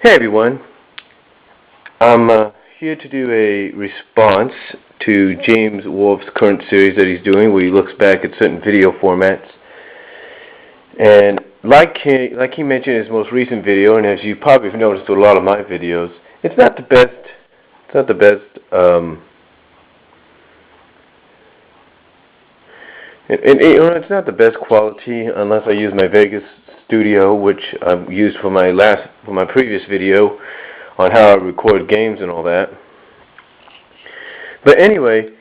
Hey everyone, I'm here to do a response to James Wolfe's current series that he's doing where he looks back at certain video formats. And like he mentioned in his most recent video, and as you probably have noticed with a lot of my videos, it's not the best, it's not the best quality unless I use my Vegas studio, which I've used for my previous video on how I record games and all that. But anyway,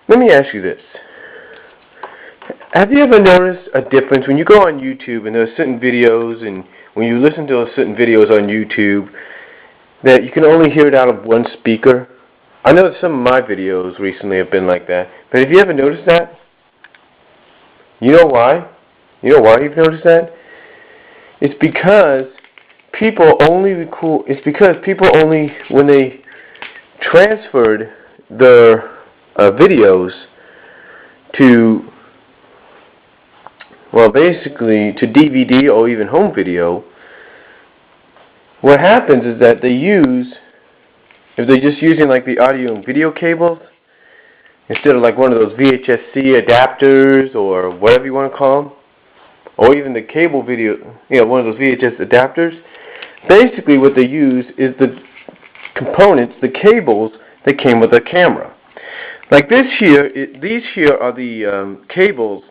let me ask you this. Have you ever noticed a difference when you go on YouTube and there are certain videos, and when you listen to those certain videos on YouTube, that you can only hear it out of one speaker? I know that some of my videos recently have been like that, but have you ever noticed that? You know why? You know why you've noticed that? It's because people only when they transferred their videos to, well, basically to DVD or even home video, what happens is that if they're just using like the audio and video cables, instead of like one of those VHS-C adapters or whatever you want to call them, or even the cable video, one of those VHS adapters, basically what they use is the components, the cables that came with the camera. Like these here are the cables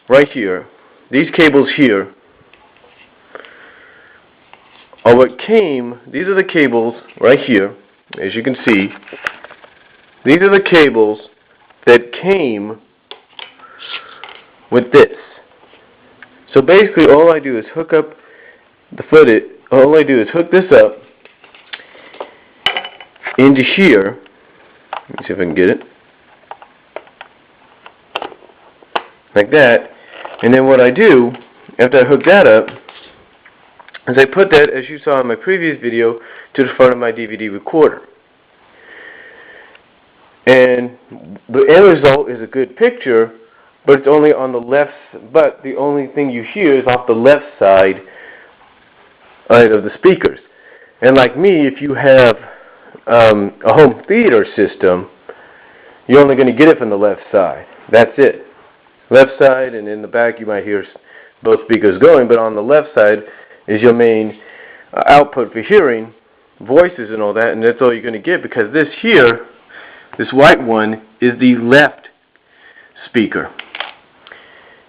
right here. These cables here are these are the cables right here, as you can see. These are the cables that came with this. So basically all I do is hook up all I do is hook this up into here. Let me see if I can get it. Like that. And then what I do, after I hook that up, is I put that, as you saw in my previous video, to the front of my DVD recorder. And the end result is a good picture, but it's only on the left. But the only thing you hear is off the left side of the speakers. And like me, if you have a home theater system, you're only going to get it from the left side. That's it. Left side, and in the back you might hear both speakers going. But on the left side is your main output for hearing voices and all that, and that's all you're going to get, because this here, this white one, is the left speaker.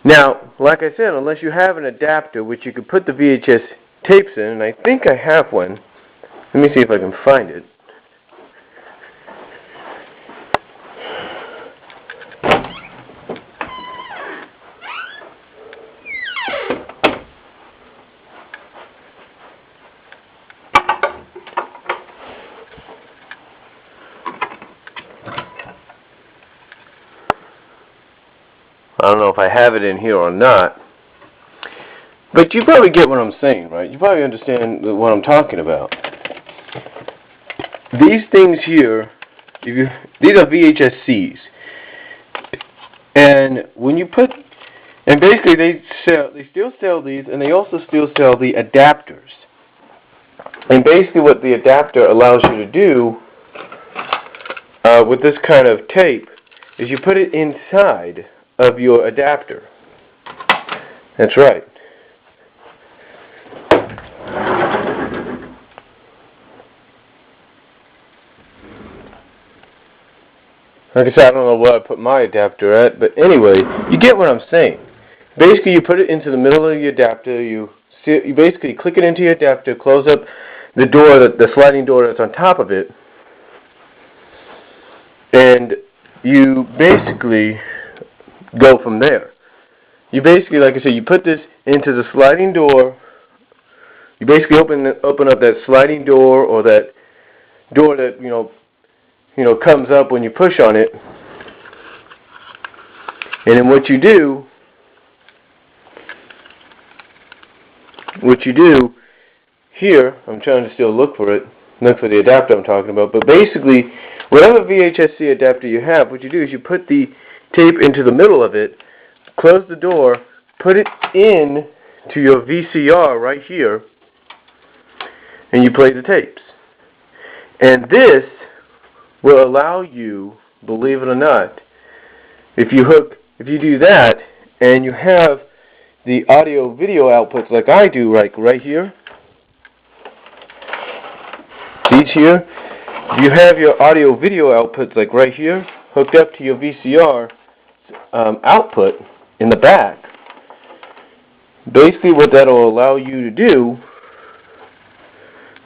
Now, like I said, unless you have an adapter which you could put the VHS tapes in, and I think I have one. Let me see if I can find it. I don't know if I have it in here or not, but you probably get what I'm saying, right? You probably understand what I'm talking about. These things here, these are VHS-Cs, and and basically they still sell these, and they also still sell the adapters. And basically what the adapter allows you to do with this kind of tape is you put it inside of your adapter. That's right. Like I said, I don't know where I put my adapter at, but anyway, you get what I'm saying. Basically, you put it into the middle of your adapter. You basically click it into your adapter, close up the door, the sliding door that's on top of it, and you basically go from there. You basically, like I said, you put this into the sliding door. You basically open up that sliding door, or that door that comes up when you push on it. And then what you do here, I'm trying to still look for the adapter I'm talking about, but basically whatever VHS-C adapter you have, what you do is you put the tape into the middle of it, close the door, put it in to your VCR right here, and you play the tapes. And this will allow you, believe it or not, if you do that and you have the audio video outputs like I do, like right here, these here, you have your audio video outputs like right here hooked up to your VCR output in the back. Basically what that will allow you to do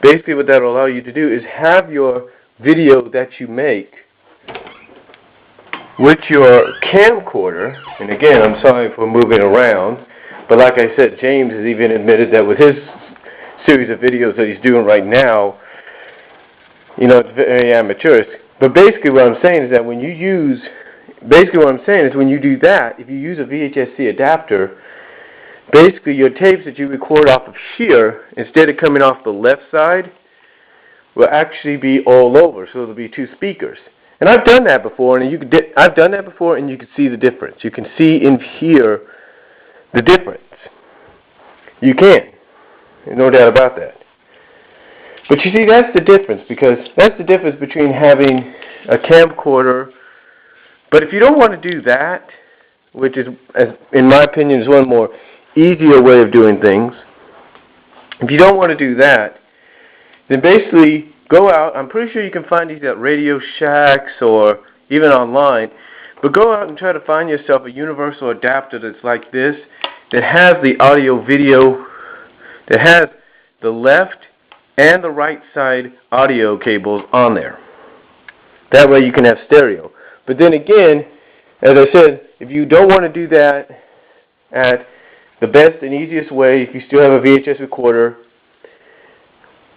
is have your video that you make with your camcorder, and again, I'm sorry for moving around, but like I said, James has even admitted that with his series of videos that he's doing right now, you know, it's very amateurish. But basically what I'm saying is that when you do that, if you use a VHS-C adapter, basically your tapes that you record off of here, instead of coming off the left side, will actually be all over. So there'll be two speakers. And I've done that before, and you can see the difference. You can see in here the difference. You can. No doubt about that. But you see, that's the difference, because that's the difference between having a camcorder. But if you don't want to do that, which is, in my opinion, is one more easier way of doing things, if you don't want to do that, then basically go out. I'm pretty sure you can find these at Radio Shacks or even online. But go out and try to find yourself a universal adapter that's like this, that has the audio video, that has the left and the right side audio cables on there. That way you can have stereo. But then again, as I said, if you don't want to do that at the best and easiest way, if you still have a VHS recorder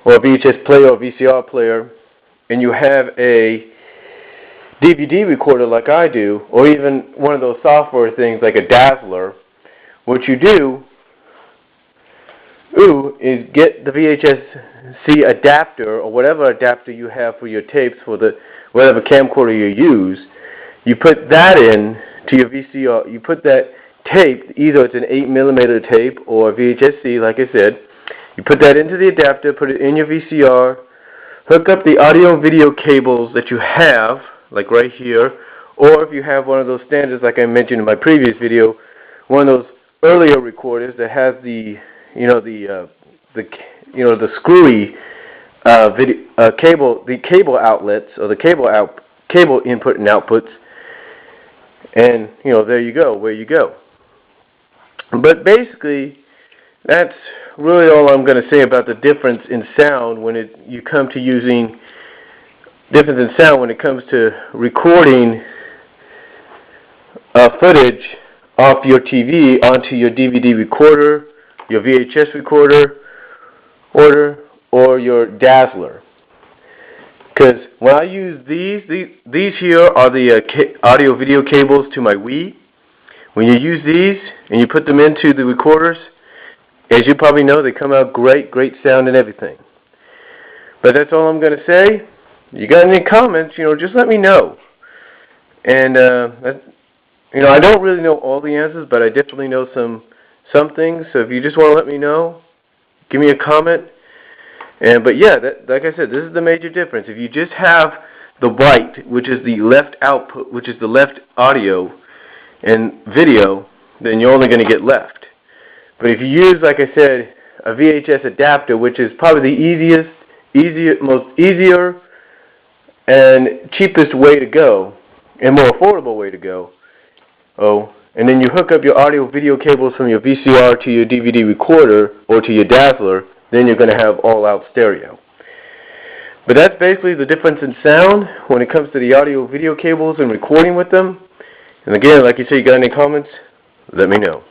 or a VHS player or VCR player, and you have a DVD recorder like I do, or even one of those software things like a Dazzler, what you do is get the VHS-C adapter, or whatever adapter you have for your tapes, for the whatever camcorder you use. You put that in to your VCR. You put that tape, either it's an 8mm tape or a VHS-C, like I said. You put that into the adapter, put it in your VCR, hook up the audio and video cables that you have, like right here, or if you have one of those standards, like I mentioned in my previous video, one of those earlier recorders that has the screwy cable outlets, or the cable input and outputs, and there you go, where you go. But basically, that's really all I'm going to say about the difference in sound when it comes to recording footage off your TV onto your DVD recorder, your VHS recorder, or your Dazzler. Because when I use these here are the audio video cables to my Wii. When you use these and you put them into the recorders, as you probably know, they come out great sound and everything. But that's all I'm going to say. You got any comments, just let me know. And I don't really know all the answers, but I definitely know some things. So if you just want to let me know, give me a comment. But yeah, like I said, this is the major difference. If you just have the right, which is the left output, which is the left audio and video, then you're only going to get left. But if you use, like I said, a VHS adapter, which is probably the easier and cheapest way to go, and more affordable way to go, and then you hook up your audio video cables from your VCR to your DVD recorder or to your Dazzler, then you're going to have all-out stereo. But that's basically the difference in sound when it comes to the audio video cables and recording with them. And again, like you say, you got any comments? Let me know.